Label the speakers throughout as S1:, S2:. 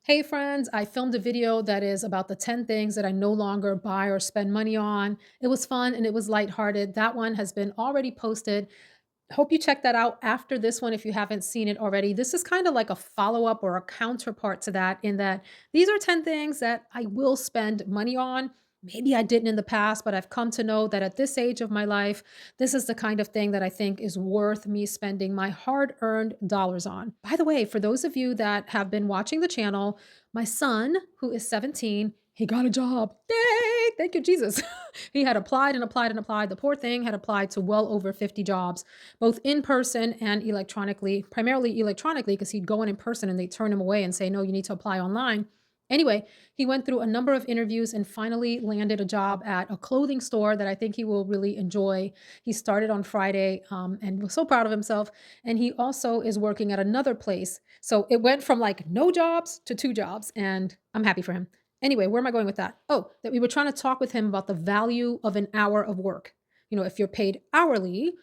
S1: Hey friends, I filmed a video that is about the 10 things that I no longer buy or spend money on. It was fun and it was lighthearted. That one has been already posted. Hope you check that out after this one if you haven't seen it already. This is kind of like a follow up or a counterpart to that, in that these are 10 things that I will spend money on. Maybe I didn't in the past, but I've come to know that at this age of my life, this is the kind of thing that I think is worth me spending my hard earned dollars on. By the way, for those of you that have been watching the channel, my son, who is 17, he got a job. Yay! Thank you, Jesus. He had applied and applied and applied. The poor thing had applied to well over 50 jobs, both in person and electronically, primarily electronically, because he'd go in person and they'd turn him away and say, no, you need to apply online. Anyway, he went through a number of interviews and finally landed a job at a clothing store that I think he will really enjoy. He started on Friday and was so proud of himself. And he also is working at another place. So it went from like no jobs to two jobs, and I'm happy for him. Anyway, where am I going with that? Oh, that we were trying to talk with him about the value of an hour of work. If you're paid hourly,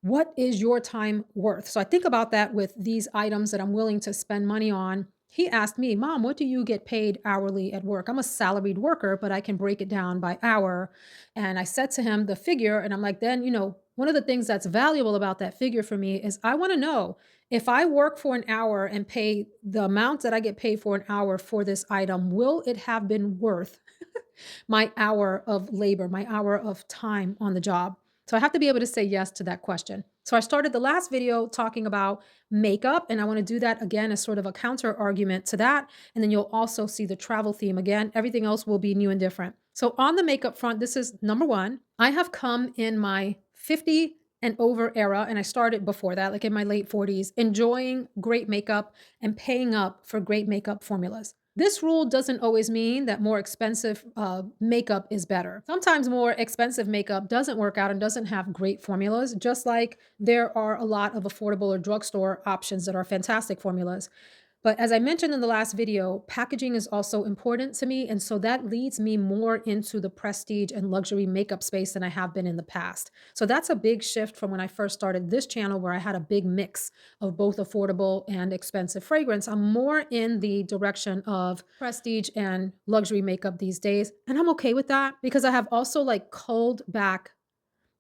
S1: what is your time worth? So I think about that with these items that I'm willing to spend money on. He asked me, Mom, what do you get paid hourly at work? I'm a salaried worker, but I can break it down by hour. And I said to him the figure, and I'm like, then, one of the things that's valuable about that figure for me is I want to know if I work for an hour and pay the amount that I get paid for an hour for this item, will it have been worth my hour of labor, my hour of time on the job? So I have to be able to say yes to that question. So I started the last video talking about makeup, and I want to do that again as sort of a counter argument to that. And then you'll also see the travel theme again. Everything else will be new and different. So on the makeup front, this is number one. I have come in my 50 and over era, and I started before that, like in my late 40s, enjoying great makeup and paying up for great makeup formulas. This rule doesn't always mean that more expensive makeup is better. Sometimes more expensive makeup doesn't work out and doesn't have great formulas, just like there are a lot of affordable or drugstore options that are fantastic formulas. But as I mentioned in the last video, packaging is also important to me. And so that leads me more into the prestige and luxury makeup space than I have been in the past. So that's a big shift from when I first started this channel, where I had a big mix of both affordable and expensive fragrance. I'm more in the direction of prestige and luxury makeup these days. And I'm okay with that because I have also like culled back.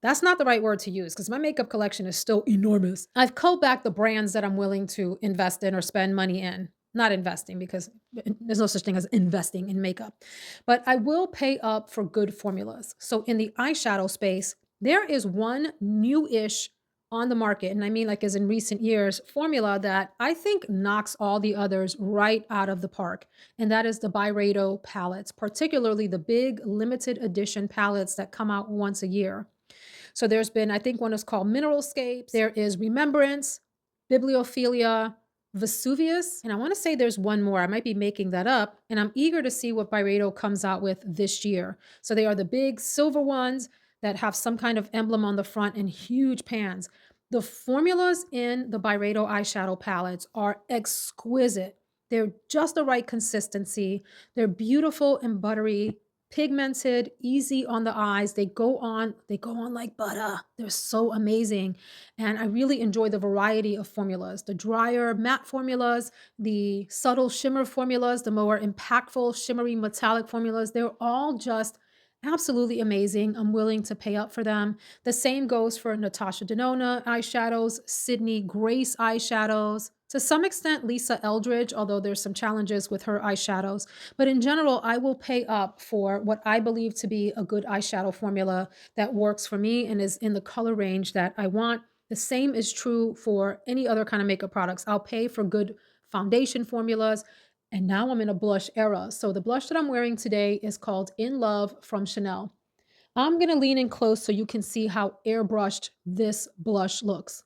S1: That's not the right word to use because my makeup collection is still enormous. I've culled back the brands that I'm willing to invest in or spend money in. Not investing, because there's no such thing as investing in makeup. But I will pay up for good formulas. So in the eyeshadow space, there is one new-ish on the market, and I mean like as in recent years, formula that I think knocks all the others right out of the park. And that is the Byredo palettes, particularly the big limited edition palettes that come out once a year. So there's been, I think one is called Mineralscapes. There is Remembrance, Bibliophilia, Vesuvius, and I want to say there's one more. I might be making that up, and I'm eager to see what Byredo comes out with this year. So they are the big silver ones that have some kind of emblem on the front and huge pans. The formulas in the Byredo eyeshadow palettes are exquisite. They're just the right consistency. They're beautiful and buttery, pigmented, easy on the eyes. They go on like butter. They're so amazing. And I really enjoy the variety of formulas, the drier matte formulas, the subtle shimmer formulas, the more impactful shimmery metallic formulas. They're all just absolutely amazing. I'm willing to pay up for them. The same goes for Natasha Denona eyeshadows, Sydney Grace eyeshadows, to some extent Lisa Eldridge, although there's some challenges with her eyeshadows. But in general, I will pay up for what I believe to be a good eyeshadow formula that works for me and is in the color range that I want. The same is true for any other kind of makeup products. I'll pay for good foundation formulas. And now I'm in a blush era. So the blush that I'm wearing today is called In Love from Chanel. I'm going to lean in close so you can see how airbrushed this blush looks.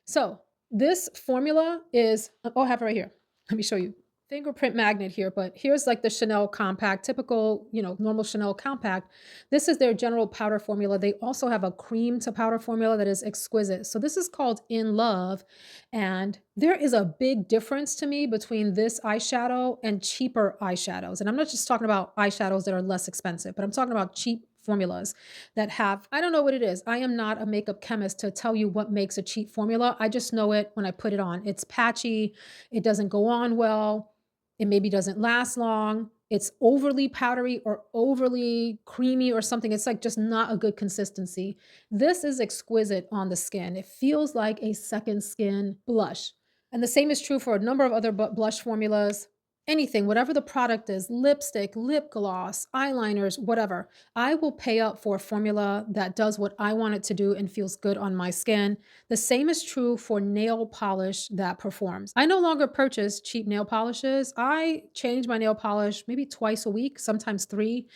S1: So this formula is, oh, I have it right here. Let me show you. Fingerprint magnet here, but here's like the Chanel compact, typical, normal Chanel compact. This is their general powder formula. They also have a cream to powder formula that is exquisite. So this is called In Love. And there is a big difference to me between this eyeshadow and cheaper eyeshadows. And I'm not just talking about eyeshadows that are less expensive, but I'm talking about cheap formulas that have, I don't know what it is. I am not a makeup chemist to tell you what makes a cheap formula. I just know it when I put it on. It's patchy, it doesn't go on well, it maybe doesn't last long. It's overly powdery or overly creamy or something. It's like just not a good consistency. This is exquisite on the skin. It feels like a second skin blush. And the same is true for a number of other blush formulas. Anything, whatever the product is, lipstick, lip gloss, eyeliners, whatever. I will pay up for a formula that does what I want it to do and feels good on my skin. The same is true for nail polish that performs. I no longer purchase cheap nail polishes. I change my nail polish maybe twice a week, sometimes three.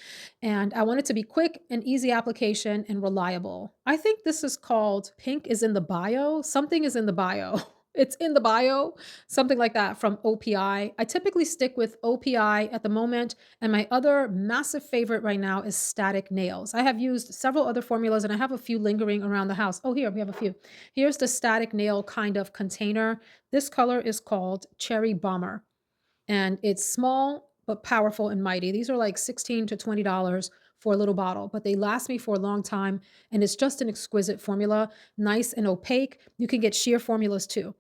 S1: And I want it to be quick and easy application and reliable. I think this is called Pink is in the bio. Something is in the bio. It's in the bio, something like that from OPI. I typically stick with OPI at the moment. And my other massive favorite right now is Static Nails. I have used several other formulas and I have a few lingering around the house. Oh, here we have a few. Here's the Static Nail kind of container. This color is called Cherry Bomber and it's small but powerful and mighty. These are like 16 to $20 for a little bottle, but they last me for a long time and it's just an exquisite formula, nice and opaque. You can get sheer formulas too.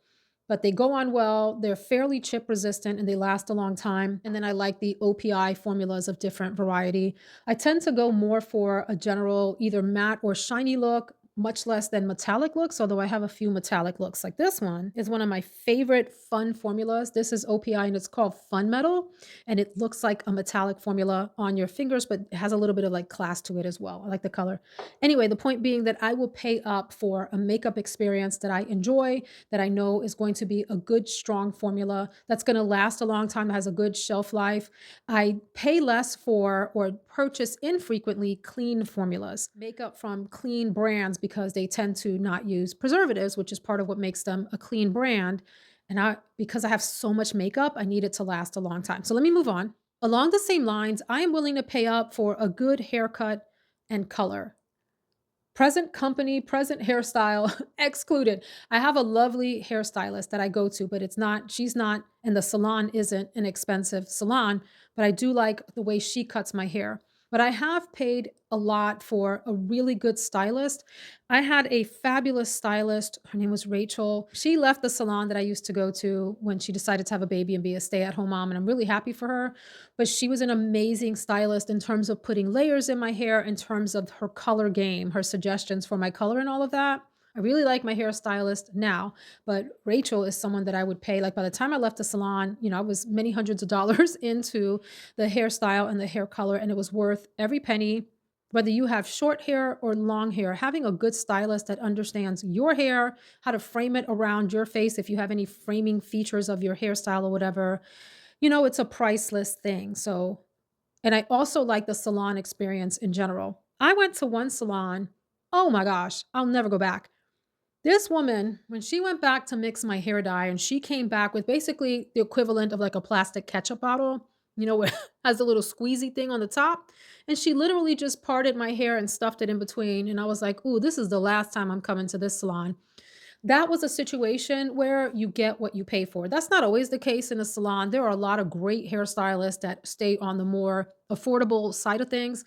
S1: But they go on well, they're fairly chip resistant and they last a long time. And then I like the OPI formulas of different variety. I tend to go more for a general either matte or shiny look, much less than metallic looks, although I have a few metallic looks. Like this one is one of my favorite fun formulas. This is OPI and it's called Fun Metal. And it looks like a metallic formula on your fingers, but it has a little bit of like class to it as well. I like the color. Anyway, the point being that I will pay up for a makeup experience that I enjoy, that I know is going to be a good, strong formula that's going to last a long time, that has a good shelf life. I pay less for or purchase infrequently clean formulas, makeup from clean brands because they tend to not use preservatives, which is part of what makes them a clean brand. And because I have so much makeup, I need it to last a long time. So let me move on. Along the same lines, I am willing to pay up for a good haircut and color. Present company, present hairstyle excluded. I have a lovely hairstylist that I go to, but she's not, and the salon isn't an expensive salon, but I do like the way she cuts my hair. But I have paid a lot for a really good stylist. I had a fabulous stylist. Her name was Rachel. She left the salon that I used to go to when she decided to have a baby and be a stay at home mom. And I'm really happy for her. But she was an amazing stylist in terms of putting layers in my hair, in terms of her color game, her suggestions for my color and all of that. I really like my hairstylist now, but Rachel is someone that I would pay. Like by the time I left the salon, I was many hundreds of dollars into the hairstyle and the hair color, and it was worth every penny. Whether you have short hair or long hair, having a good stylist that understands your hair, how to frame it around your face, if you have any framing features of your hairstyle or whatever, it's a priceless thing. So, and I also like the salon experience in general. I went to one salon. Oh my gosh, I'll never go back. This woman, when she went back to mix my hair dye and she came back with basically the equivalent of like a plastic ketchup bottle, where it has a little squeezy thing on the top. And she literally just parted my hair and stuffed it in between. And I was like, ooh, this is the last time I'm coming to this salon. That was a situation where you get what you pay for. That's not always the case in a salon. There are a lot of great hairstylists that stay on the more affordable side of things.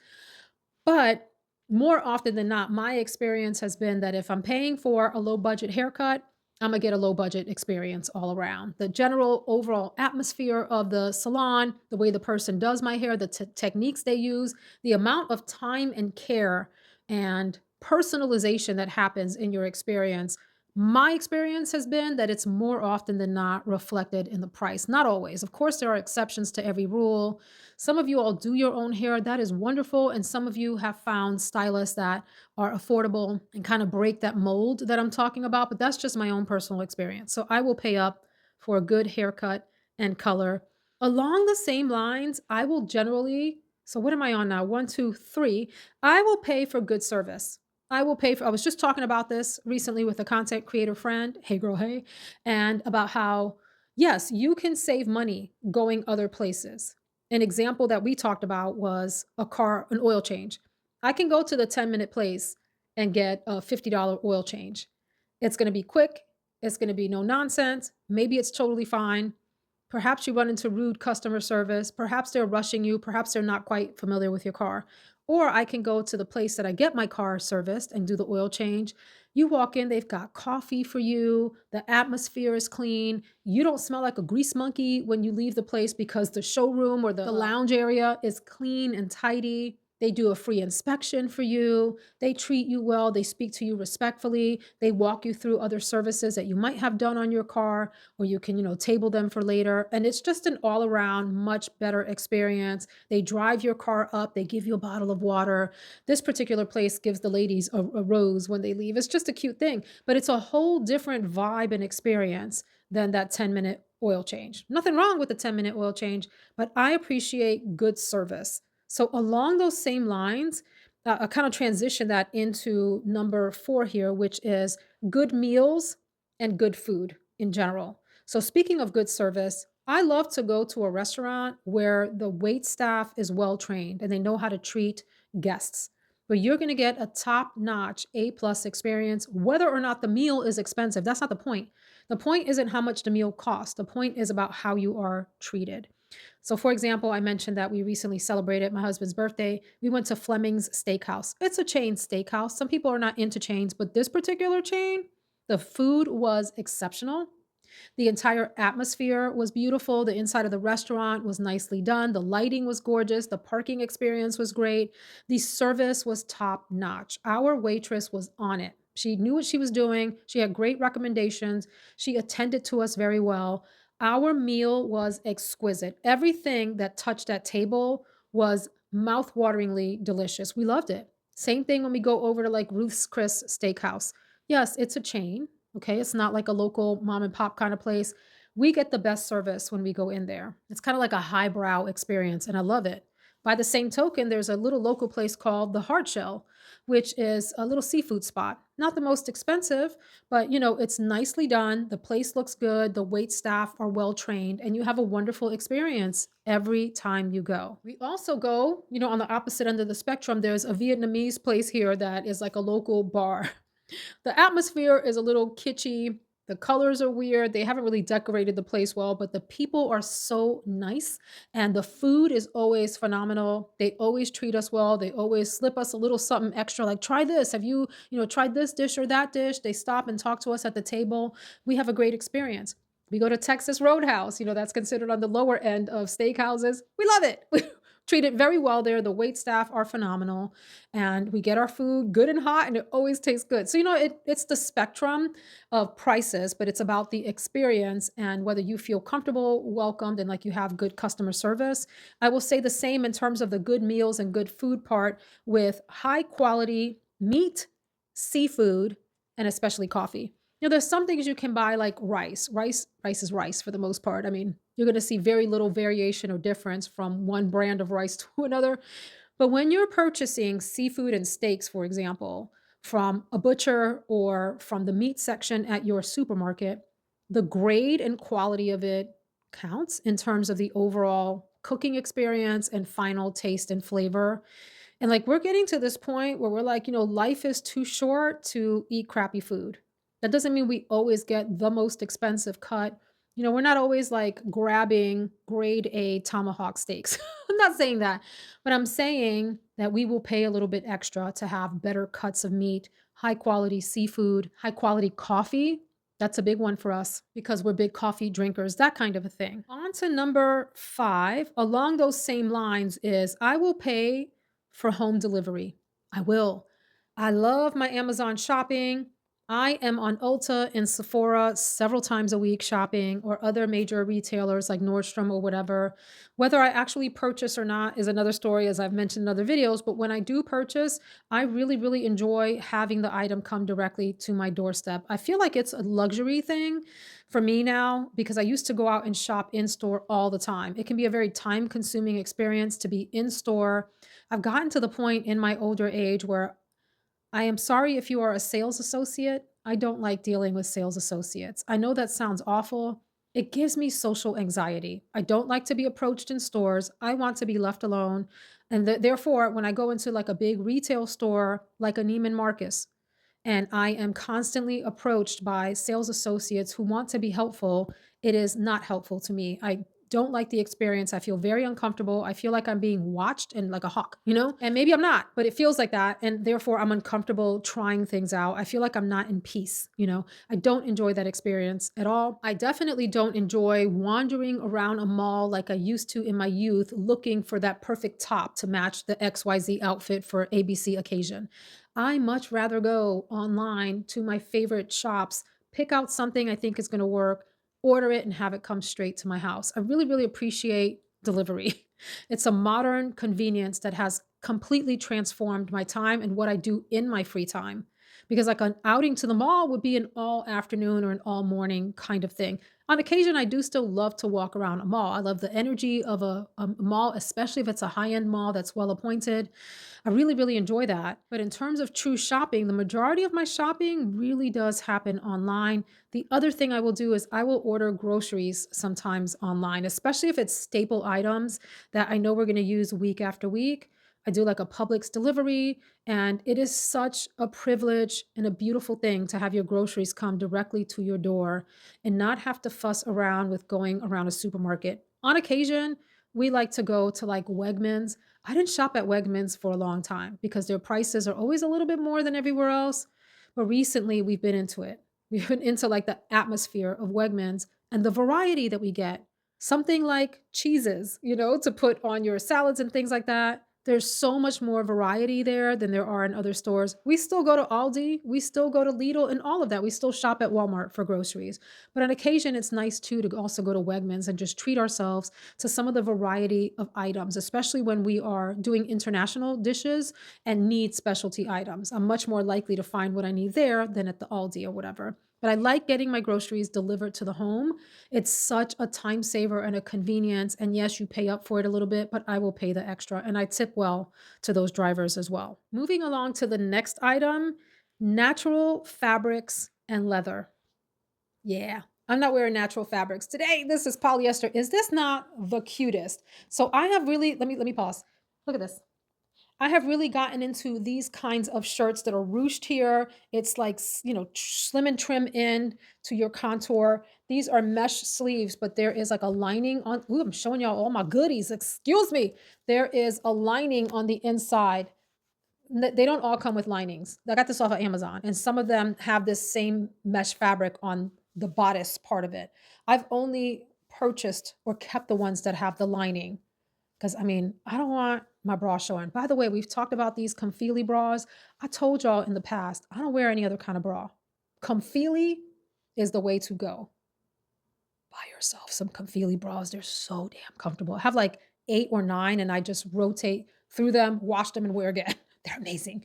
S1: But more often than not, my experience has been that if I'm paying for a low budget haircut, I'm gonna get a low budget experience all around. The general overall atmosphere of the salon, the way the person does my hair, the techniques they use, the amount of time and care and personalization that happens in your experience. My experience has been that it's more often than not reflected in the price. Not always. Of course, there are exceptions to every rule. Some of you all do your own hair. That is wonderful. And some of you have found stylists that are affordable and kind of break that mold that I'm talking about. But that's just my own personal experience. So I will pay up for a good haircut and color. Along the same lines, I will generally, so what am I on now? One, two, three. I will pay for good service. I was just talking about this recently with a content creator friend. Hey, girl, hey. And about how, yes, you can save money going other places. An example that we talked about was an oil change. I can go to the 10-minute place and get a $50 oil change. It's going to be quick. It's going to be no nonsense. Maybe it's totally fine. Perhaps you run into rude customer service. Perhaps they're rushing you. Perhaps they're not quite familiar with your car. Or I can go to the place that I get my car serviced and do the oil change. You walk in, they've got coffee for you. The atmosphere is clean. You don't smell like a grease monkey when you leave the place because the showroom or the lounge area is clean and tidy. They do a free inspection for you. They treat you well. They speak to you respectfully. They walk you through other services that you might have done on your car, or you can, table them for later. And it's just an all around much better experience. They drive your car up, they give you a bottle of water. This particular place gives the ladies a rose when they leave. It's just a cute thing, but it's a whole different vibe and experience than that 10-minute oil change. Nothing wrong with the 10-minute oil change, but I appreciate good service. So, along those same lines, I kind of transition that into number four here, which is good meals and good food in general. So, speaking of good service, I love to go to a restaurant where the wait staff is well trained and they know how to treat guests. Where you're going to get a top notch A plus experience, whether or not the meal is expensive. That's not the point. The point isn't how much the meal costs. The point is about how you are treated. So, for example, I mentioned that we recently celebrated my husband's birthday. We went to Fleming's Steakhouse. It's a chain steakhouse. Some people are not into chains, but this particular chain, the food was exceptional. The entire atmosphere was beautiful. The inside of the restaurant was nicely done. The lighting was gorgeous. The parking experience was great. The service was top notch. Our waitress was on it. She knew what she was doing. She had great recommendations. She attended to us very well. Our meal was exquisite. Everything that touched that table was mouth-wateringly delicious. We loved it. Same thing when we go over to like Ruth's Chris Steakhouse. Yes, it's a chain. Okay, it's not like a local mom and pop kind of place. We get the best service when we go in there. It's kind of like a highbrow experience, and I love it. By the same token, there's a little local place called the Hard Shell, which is a little seafood spot. Not the most expensive, but it's nicely done. The place looks good. The wait staff are well trained, and you have a wonderful experience every time you go. We also go, on the opposite end of the spectrum, there's a Vietnamese place here that is like a local bar. The atmosphere is a little kitschy. The colors are weird. They haven't really decorated the place well, but the people are so nice and the food is always phenomenal. They always treat us well. They always slip us a little something extra like try this. Have you, tried this dish or that dish? They stop and talk to us at the table. We have a great experience. We go to Texas Roadhouse, that's considered on the lower end of steakhouses. We love it. We treat it very well there. The wait staff are phenomenal and we get our food good and hot and it always tastes good. So, it's the spectrum of prices, but it's about the experience and whether you feel comfortable, welcomed, and like you have good customer service. I will say the same in terms of the good meals and good food part with high quality meat, seafood, and especially coffee. There's some things you can buy like rice. Rice is rice for the most part. I mean, you're going to see very little variation or difference from one brand of rice to another. But when you're purchasing seafood and steaks, for example, from a butcher or from the meat section at your supermarket, the grade and quality of it counts in terms of the overall cooking experience and final taste and flavor. And like we're getting to this point where we're like, life is too short to eat crappy food. That doesn't mean we always get the most expensive cut. We're not always like grabbing grade A tomahawk steaks. I'm not saying that, but I'm saying that we will pay a little bit extra to have better cuts of meat, high quality seafood, high quality coffee. That's a big one for us because we're big coffee drinkers, that kind of a thing. On to number five, along those same lines, is I will pay for home delivery. I will. I love my Amazon shopping. I am on Ulta and Sephora several times a week shopping or other major retailers like Nordstrom or whatever. Whether I actually purchase or not is another story, as I've mentioned in other videos. But when I do purchase, I really, really enjoy having the item come directly to my doorstep. I feel like it's a luxury thing for me now because I used to go out and shop in store all the time. It can be a very time consuming experience to be in store. I've gotten to the point in my older age where I am sorry if you are a sales associate. I don't like dealing with sales associates. I know that sounds awful. It gives me social anxiety. I don't like to be approached in stores. I want to be left alone. And therefore, when I go into like a big retail store like a Neiman Marcus, and I am constantly approached by sales associates who want to be helpful, it is not helpful to me. I don't like the experience. I feel very uncomfortable. I feel like I'm being watched and like a hawk, you know? And maybe I'm not, but it feels like that. And therefore, I'm uncomfortable trying things out. I feel like I'm not in peace, you know? I don't enjoy that experience at all. I definitely don't enjoy wandering around a mall like I used to in my youth looking for that perfect top to match the XYZ outfit for ABC occasion. I much rather go online to my favorite shops, pick out something I think is going to work, order it, and have it come straight to my house. I really, really appreciate delivery. It's a modern convenience that has completely transformed my time and what I do in my free time. Because, like, an outing to the mall would be an all afternoon or an all morning kind of thing. On occasion, I do still love to walk around a mall. I love the energy of a mall, especially if it's a high end mall that's well appointed. I really, really enjoy that. But in terms of true shopping, the majority of my shopping really does happen online. The other thing I will do is I will order groceries sometimes online, especially if it's staple items that I know we're going to use week after week. I do like a Publix delivery, and it is such a privilege and a beautiful thing to have your groceries come directly to your door and not have to fuss around with going around a supermarket. On occasion, we like to go to like Wegmans. I didn't shop at Wegmans for a long time because their prices are always a little bit more than everywhere else. But recently we've been into it. We've been into like the atmosphere of Wegmans and the variety that we get. Something like cheeses, you know, to put on your salads and things like that. There's so much more variety there than there are in other stores. We still go to Aldi, we still go to Lidl and all of that. We still shop at Walmart for groceries. But on occasion, it's nice too to also go to Wegmans and just treat ourselves to some of the variety of items, especially when we are doing international dishes and need specialty items. I'm much more likely to find what I need there than at the Aldi or whatever. But I like getting my groceries delivered to the home. It's such a time saver and a convenience. And yes, you pay up for it a little bit, but I will pay the extra. And I tip well to those drivers as well. Moving along to the next item, natural fabrics and leather. Yeah, I'm not wearing natural fabrics today. This is polyester. Is this not the cutest? So I have really let me pause. Look at this. I have really gotten into these kinds of shirts that are ruched here. It's like, slim and trim in to your contour. These are mesh sleeves, but there is like a lining on. Ooh, I'm showing y'all all my goodies. Excuse me. There is a lining on the inside. They don't all come with linings. I got this off of Amazon, and some of them have this same mesh fabric on the bodice part of it. I've only purchased or kept the ones that have the lining because I mean, I don't want my bra showing. By the way, we've talked about these Comfili bras. I told y'all in the past, I don't wear any other kind of bra. Comfili is the way to go. Buy yourself some Comfili bras. They're so damn comfortable. I have like 8 or 9 and I just rotate through them, wash them and wear again. They're amazing.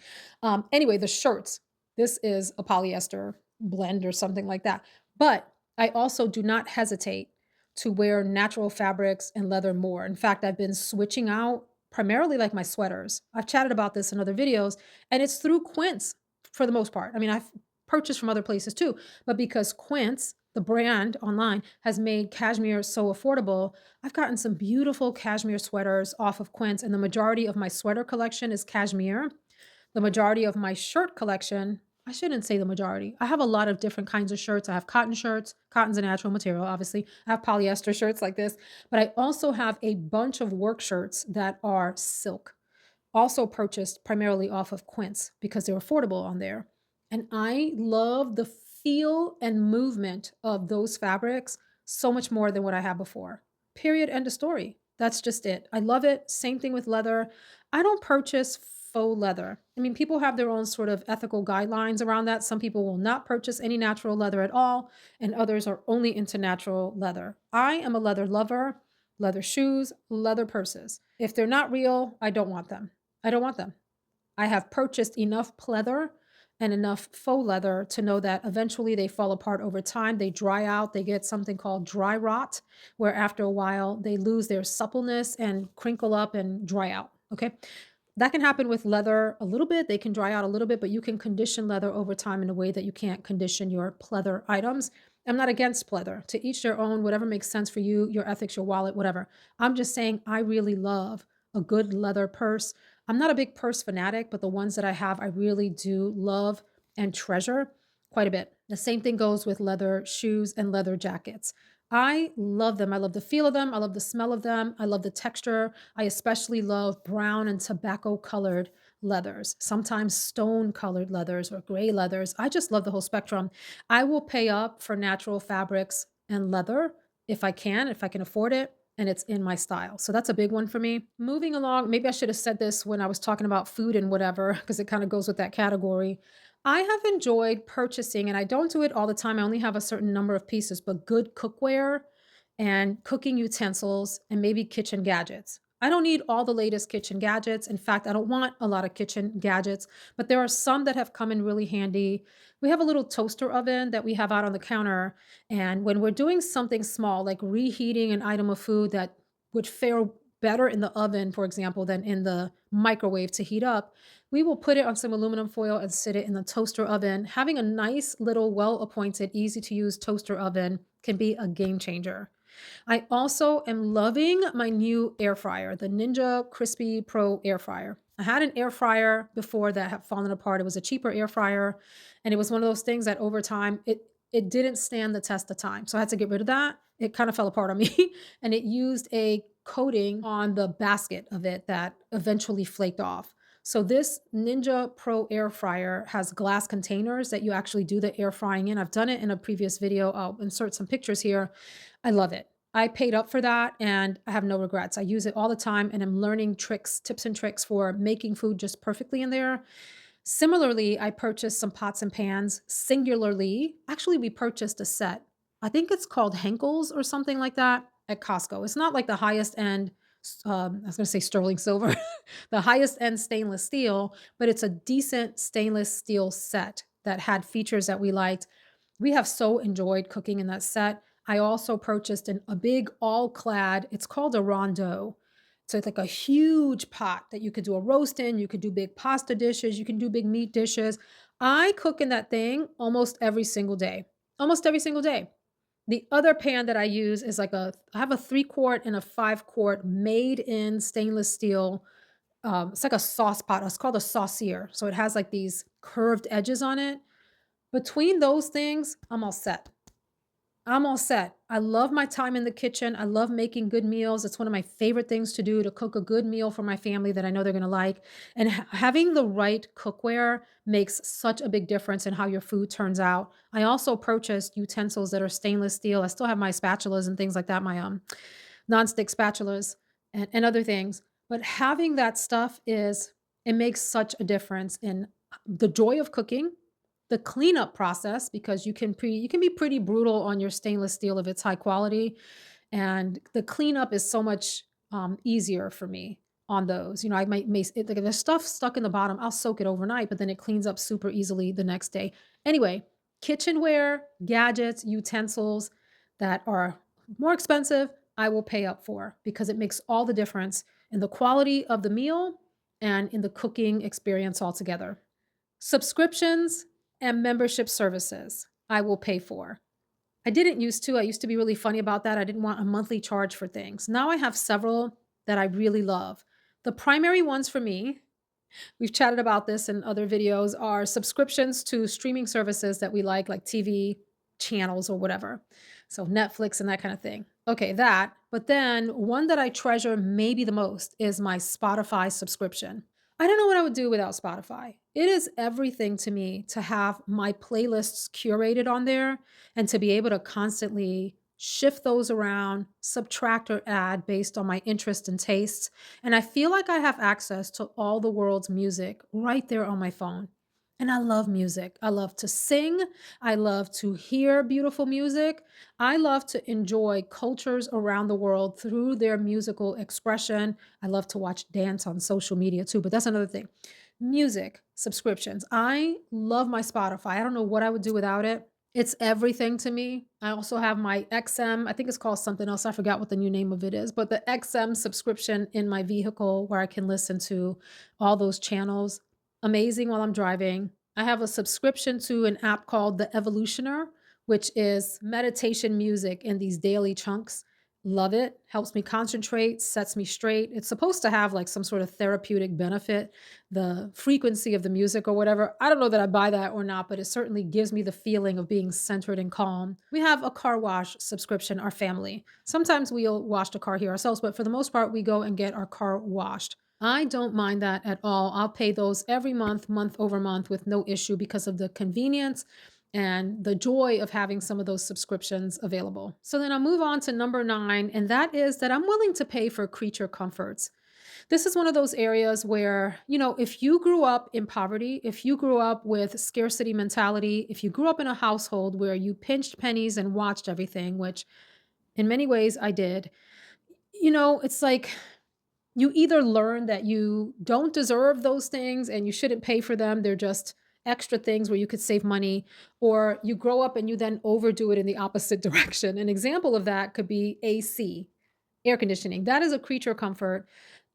S1: Anyway, the shirts. This is a polyester blend or something like that. But I also do not hesitate to wear natural fabrics and leather more. In fact, I've been switching out primarily like my sweaters. I've chatted about this in other videos, and it's through Quince for the most part. I mean, I've purchased from other places too, but because Quince, the brand online, has made cashmere so affordable, I've gotten some beautiful cashmere sweaters off of Quince, and the majority of my sweater collection is cashmere. The majority of my shirt collection, I shouldn't say the majority. I have a lot of different kinds of shirts. I have cotton shirts. Cotton's a natural material, obviously. I have polyester shirts like this, but I also have a bunch of work shirts that are silk, also purchased primarily off of Quince because they're affordable on there. And I love the feel and movement of those fabrics so much more than what I had before. Period. End of story. That's just it. I love it. Same thing with leather. I don't purchase faux leather. I mean, people have their own sort of ethical guidelines around that. Some people will not purchase any natural leather at all, and others are only into natural leather. I am a leather lover, leather shoes, leather purses. If they're not real, I don't want them. I don't want them. I have purchased enough pleather and enough faux leather to know that eventually they fall apart over time. They dry out. They get something called dry rot, where after a while they lose their suppleness and crinkle up and dry out. Okay. That can happen with leather a little bit. They can dry out a little bit, but you can condition leather over time in a way that you can't condition your pleather items. I'm not against pleather. To each their own, whatever makes sense for you, your ethics, your wallet, whatever. I'm just saying I really love a good leather purse. I'm not a big purse fanatic, but the ones that I have, I really do love. and treasure quite a bit. The same thing goes with leather shoes and leather jackets. I love them. I love the feel of them. I love the smell of them. I love the texture. I especially love brown and tobacco colored leathers, sometimes stone colored leathers or gray leathers. I just love the whole spectrum. I will pay up for natural fabrics and leather if I can afford it and it's in my style. So that's a big one for me. Moving along, maybe I should have said this when I was talking about food and whatever, because it kind of goes with that category. I have enjoyed purchasing, and I don't do it all the time. I only have a certain number of pieces, but good cookware and cooking utensils and maybe kitchen gadgets. I don't need all the latest kitchen gadgets. In fact, I don't want a lot of kitchen gadgets, but there are some that have come in really handy. We have a little toaster oven that we have out on the counter. And when we're doing something small, like reheating an item of food that would fare better in the oven, for example, than in the microwave to heat up, we will put it on some aluminum foil and sit it in the toaster oven. Having a nice little well appointed, easy to use toaster oven can be a game changer. I also am loving my new air fryer, the Ninja Crispy Pro air fryer. I had an air fryer before that had fallen apart. It was a cheaper air fryer, and it was one of those things that over time it didn't stand the test of time. So I had to get rid of that. It kind of fell apart on me, and it used a coating on the basket of it that eventually flaked off. So this Ninja Pro air fryer has glass containers that you actually do the air frying in. I've done it in a previous video. I'll insert some pictures here. I love it. I paid up for that and I have no regrets. I use it all the time and I'm learning tricks, tips and tricks for making food just perfectly in there. Similarly, I purchased some pots and pans singularly. Actually, we purchased a set. I think it's called Henkel's or something like that at Costco. It's not like the highest end, I was going to say sterling silver, the highest end stainless steel, but it's a decent stainless steel set that had features that we liked. We have so enjoyed cooking in that set. I also purchased a big all clad, it's called a rondeau. So it's like a huge pot that you could do a roast in, you could do big pasta dishes, you can do big meat dishes. I cook in that thing almost every single day. Almost every single day. The other pan that I use is I have a 3 quart and a 5 quart made in stainless steel. It's like a sauce pot. It's called a saucier. So it has like these curved edges on it. Between those things, I'm all set. I'm all set. I love my time in the kitchen. I love making good meals. It's one of my favorite things to do to cook a good meal for my family that I know they're going to like. And having the right cookware makes such a big difference in how your food turns out. I also purchased utensils that are stainless steel. I still have my spatulas and things like that, my nonstick spatulas and other things. But having that stuff it makes such a difference in the joy of cooking, the cleanup process, because you can be pretty brutal on your stainless steel if it's high quality, and the cleanup is so much, easier for me on those. You know, I might may it like, if there's stuff stuck in the bottom, I'll soak it overnight, but then it cleans up super easily the next day. Anyway, kitchenware, gadgets, utensils that are more expensive, I will pay up for because it makes all the difference in the quality of the meal and in the cooking experience altogether. Subscriptions and membership services, I will pay for. I didn't used to. I used to be really funny about that. I didn't want a monthly charge for things. Now I have several that I really love. The primary ones for me, we've chatted about this in other videos, are subscriptions to streaming services that we like TV channels or whatever. So Netflix and that kind of thing. Okay, that. But then one that I treasure maybe the most is my Spotify subscription. I don't know what I would do without Spotify. It is everything to me to have my playlists curated on there and to be able to constantly shift those around, subtract or add based on my interests and tastes. And I feel like I have access to all the world's music right there on my phone. And I love music. I love to sing. I love to hear beautiful music. I love to enjoy cultures around the world through their musical expression. I love to watch dance on social media too, but that's another thing. Music subscriptions. I love my Spotify. I don't know what I would do without it. It's everything to me. I also have my XM. I think it's called something else. I forgot what the new name of it is, but the XM subscription in my vehicle where I can listen to all those channels. Amazing while I'm driving. I have a subscription to an app called The Evolutioner, which is meditation music in these daily chunks. Love it. Helps me concentrate, sets me straight. It's supposed to have like some sort of therapeutic benefit, the frequency of the music or whatever. I don't know that I buy that or not, but it certainly gives me the feeling of being centered and calm. We have a car wash subscription, our family. Sometimes we'll wash the car here ourselves, but for the most part, we go and get our car washed. I don't mind that at all. I'll pay those every month, month over month with no issue because of the convenience and the joy of having some of those subscriptions available. So then I'll move on to number 9, and that is that I'm willing to pay for creature comforts. This is one of those areas where, if you grew up in poverty, if you grew up with scarcity mentality, if you grew up in a household where you pinched pennies and watched everything, which in many ways I did, it's like you either learn that you don't deserve those things and you shouldn't pay for them, they're just extra things where you could save money, or you grow up and you then overdo it in the opposite direction. An example of that could be AC, air conditioning. That is a creature comfort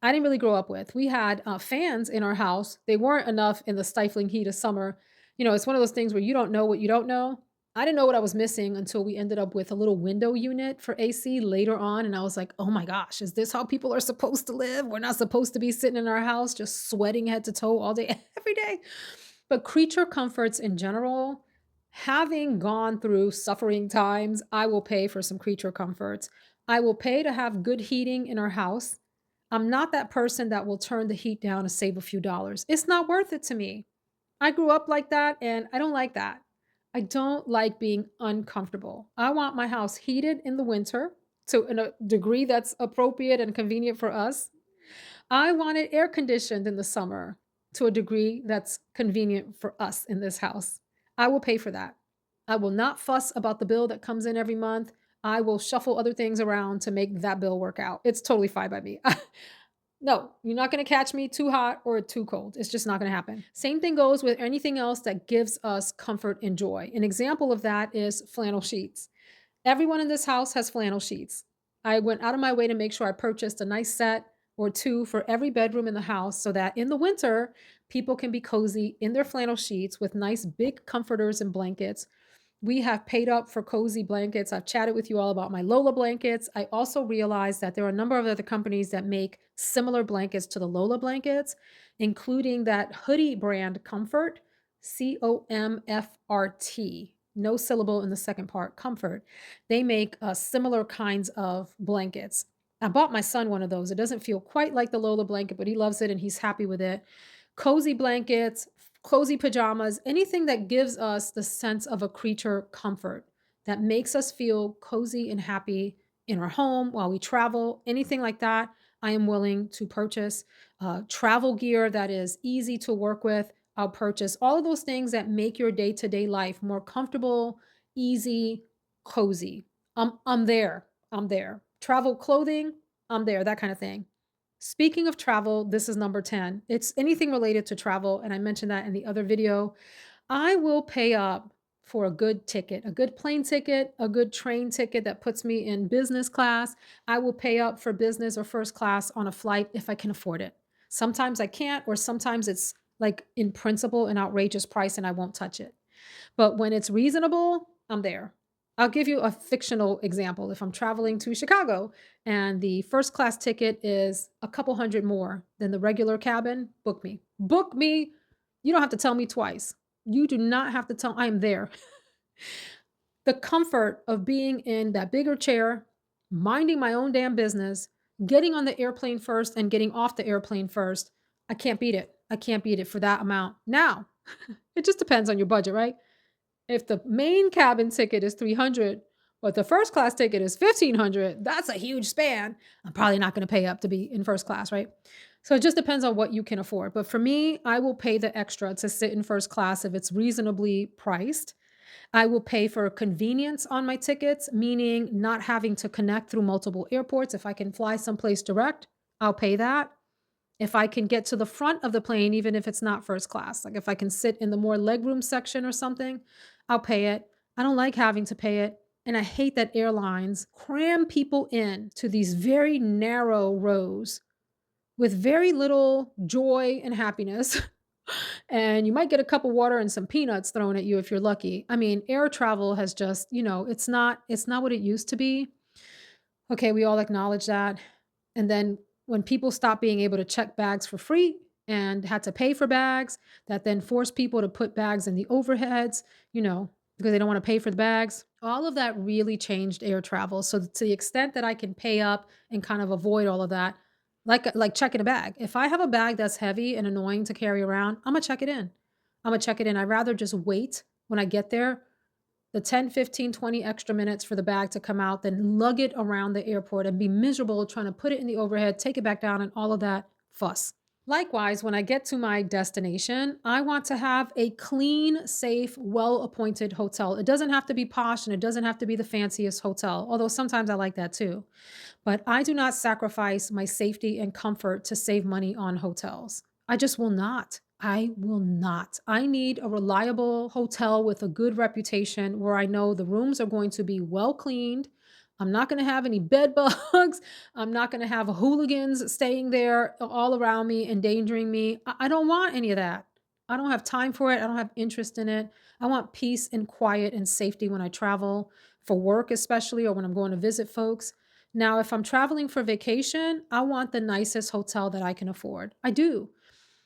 S1: I didn't really grow up with. We had fans in our house. They weren't enough in the stifling heat of summer. It's one of those things where you don't know what you don't know. I didn't know what I was missing until we ended up with a little window unit for AC later on. And I was like, oh my gosh, is this how people are supposed to live? We're not supposed to be sitting in our house just sweating head to toe all day, every day. But creature comforts in general, having gone through suffering times, I will pay for some creature comforts. I will pay to have good heating in our house. I'm not that person that will turn the heat down to save a few dollars. It's not worth it to me. I grew up like that and I don't like that. I don't like being uncomfortable. I want my house heated in the winter to a degree that's appropriate and convenient for us. I want it air conditioned in the summer to a degree that's convenient for us in this house. I will pay for that. I will not fuss about the bill that comes in every month. I will shuffle other things around to make that bill work out. It's totally fine by me. No, you're not going to catch me too hot or too cold. It's just not going to happen. Same thing goes with anything else that gives us comfort and joy. An example of that is flannel sheets. Everyone in this house has flannel sheets. I went out of my way to make sure I purchased a nice set or two for every bedroom in the house so that in the winter, people can be cozy in their flannel sheets with nice big comforters and blankets. We have paid up for cozy blankets. I've chatted with you all about my Lola blankets. I also realized that there are a number of other companies that make similar blankets to the Lola blankets, including that hoodie brand Comfort, COMFRT. No syllable in the second part, Comfort. They make similar kinds of blankets. I bought my son one of those. It doesn't feel quite like the Lola blanket, but he loves it and he's happy with it. Cozy blankets, cozy pajamas, anything that gives us the sense of a creature comfort, that makes us feel cozy and happy in our home while we travel, anything like that, I am willing to purchase. Travel gear that is easy to work with, I'll purchase. All of those things that make your day to day life more comfortable, easy, cozy. I'm there. I'm there. Travel clothing, I'm there, that kind of thing. Speaking of travel, this is number 10. It's anything related to travel, and I mentioned that in the other video. I will pay up for a good ticket, a good plane ticket, a good train ticket that puts me in business class. I will pay up for business or first class on a flight if I can afford it. Sometimes I can't, or sometimes it's like in principle an outrageous price and I won't touch it. But when it's reasonable, I'm there. I'll give you a fictional example. If I'm traveling to Chicago and the first class ticket is a couple hundred more than the regular cabin, book me. Book me. You don't have to tell me twice. You do not have to tell, I am there. The comfort of being in that bigger chair, minding my own damn business, getting on the airplane first and getting off the airplane first, I can't beat it. I can't beat it for that amount. Now, it just depends on your budget, right? If the main cabin ticket is 300, but the first class ticket is 1500, that's a huge span. I'm probably not going to pay up to be in first class, right? So it just depends on what you can afford. But for me, I will pay the extra to sit in first class if it's reasonably priced. I will pay for convenience on my tickets, meaning not having to connect through multiple airports. If I can fly someplace direct, I'll pay that. If I can get to the front of the plane, even if it's not first class, like if I can sit in the more legroom section or something, I'll pay it. I don't like having to pay it. And I hate that airlines cram people in to these very narrow rows with very little joy and happiness. And you might get a cup of water and some peanuts thrown at you if you're lucky. I mean, air travel has just, it's not what it used to be. Okay, we all acknowledge that. And then when people stopped being able to check bags for free and had to pay for bags, that then forced people to put bags in the overheads, because they don't want to pay for the bags. All of that really changed air travel. So to the extent that I can pay up and kind of avoid all of that, like checking a bag. If I have a bag that's heavy and annoying to carry around, I'm gonna check it in. I'm gonna check it in. I'd rather just wait when I get there the 10, 15, 20 extra minutes for the bag to come out, then lug it around the airport and be miserable trying to put it in the overhead, take it back down, and all of that fuss. Likewise, when I get to my destination, I want to have a clean, safe, well appointed hotel. It doesn't have to be posh and it doesn't have to be the fanciest hotel, although sometimes I like that too. But I do not sacrifice my safety and comfort to save money on hotels. I just will not. I will not. I need a reliable hotel with a good reputation where I know the rooms are going to be well cleaned. I'm not going to have any bed bugs. I'm not going to have hooligans staying there all around me, endangering me. I don't want any of that. I don't have time for it. I don't have interest in it. I want peace and quiet and safety when I travel for work, especially, or when I'm going to visit folks. Now, if I'm traveling for vacation, I want the nicest hotel that I can afford. I do.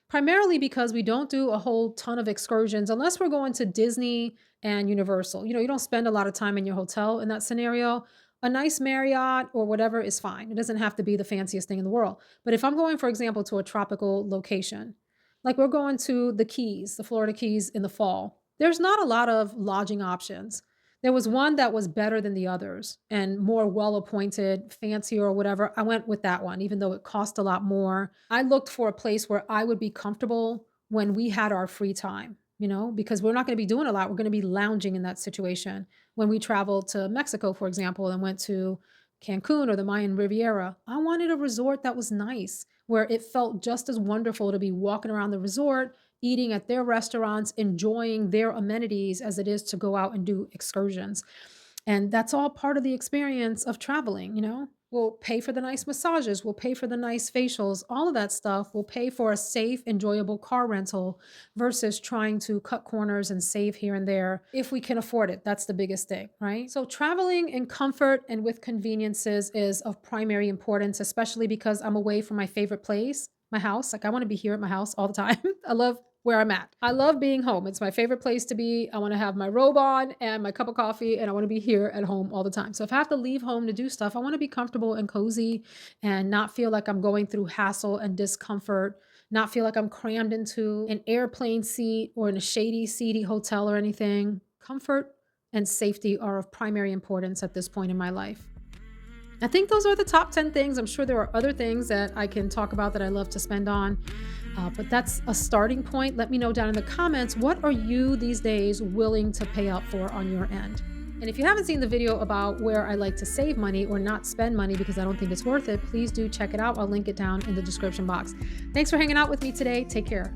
S1: Primarily because we don't do a whole ton of excursions unless we're going to Disney and Universal. You don't spend a lot of time in your hotel in that scenario. A nice Marriott or whatever is fine. It doesn't have to be the fanciest thing in the world. But if I'm going, for example, to a tropical location, like we're going to the Keys, the Florida Keys in the fall, there's not a lot of lodging options. There was one that was better than the others and more well appointed, fancier or whatever. I went with that one, even though it cost a lot more. I looked for a place where I would be comfortable when we had our free time, because we're not going to be doing a lot. We're going to be lounging in that situation. When we traveled to Mexico, for example, and went to Cancun or the Mayan Riviera, I wanted a resort that was nice, where it felt just as wonderful to be walking around the resort, eating at their restaurants, enjoying their amenities as it is to go out and do excursions. And that's all part of the experience of traveling. We'll pay for the nice massages, we'll pay for the nice facials, all of that stuff. We'll pay for a safe, enjoyable car rental versus trying to cut corners and save here and there if we can afford it. That's the biggest thing, right? So, traveling in comfort and with conveniences is of primary importance, especially because I'm away from my favorite place, my house. Like, I want to be here at my house all the time. I love where I'm at. I love being home. It's my favorite place to be. I want to have my robe on and my cup of coffee, and I want to be here at home all the time. So if I have to leave home to do stuff, I want to be comfortable and cozy and not feel like I'm going through hassle and discomfort, not feel like I'm crammed into an airplane seat or in a shady, seedy hotel or anything. Comfort and safety are of primary importance at this point in my life. I think those are the top 10 things. I'm sure there are other things that I can talk about that I love to spend on, but that's a starting point. Let me know down in the comments, what are you these days willing to pay up for on your end? And if you haven't seen the video about where I like to save money or not spend money because I don't think it's worth it, please do check it out. I'll link it down in the description box. Thanks for hanging out with me today. Take care.